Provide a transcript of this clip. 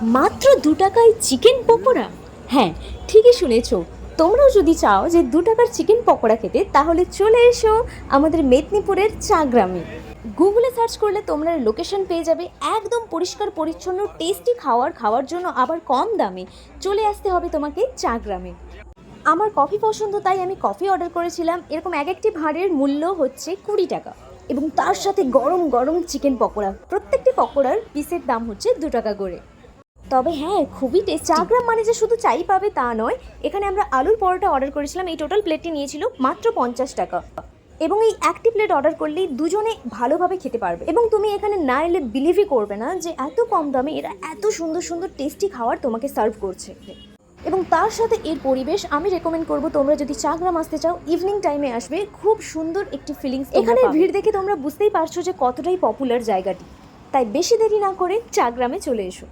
মাত্র 2 টাকায় চিকেন পকোড়া। হ্যাঁ, ঠিকই শুনেছ। তোমরাও যদি চাও যে 2 টাকার চিকেন পকোড়া খেতে, তাহলে চলে এসো আমাদের মেদিনীপুরের চা গ্রামে। গুগলে সার্চ করলে তোমরা লোকেশন পেয়ে যাবে। একদম পরিষ্কার পরিচ্ছন্ন টেস্টি খাওয়ার জন্য আবার কম দামে চলে আসতে হবে তোমাকে চা গ্রামে। আমার কফি পছন্দ, তাই আমি কফি অর্ডার করেছিলাম। এরকম এক একটি ভাঁড়ের মূল্য হচ্ছে 20 টাকা, এবং তার সাথে গরম গরম চিকেন পকোড়া। প্রত্যেকটি পকোড়ার পিসের দাম হচ্ছে 2 টাকা করে। তবে হ্যাঁ, খুবই টেস্টি। চাগ্রাম মানে যে শুধু চাই পাবে তা নয়, এখানে আমরা আলুর পরোটা অর্ডার করেছিলাম। এই টোটাল প্লেটটি নিয়েছিল মাত্র 50 টাকা, এবং এই একটি প্লেট অর্ডার করলেই দুজনে ভালোভাবে খেতে পারবে। এবং তুমি এখানে না এলে বিলিভই করবে না যে এত কম দামে এরা এত সুন্দর সুন্দর টেস্টি খাবার তোমাকে সার্ভ করছে। এবং তার সাথে এর পরিবেশ আমি রেকমেন্ড করব, তোমরা যদি চাগ্রাম আসতে চাও ইভিনিং টাইমে আসবে। খুব সুন্দর একটি ফিলিংস। এখানে ভিড় দেখে তোমরা বুঝতেই পারছো যে কতটাই পপুলার জায়গাটি। তাই বেশি দেরি না করে চাগ্রামে চলে এসো।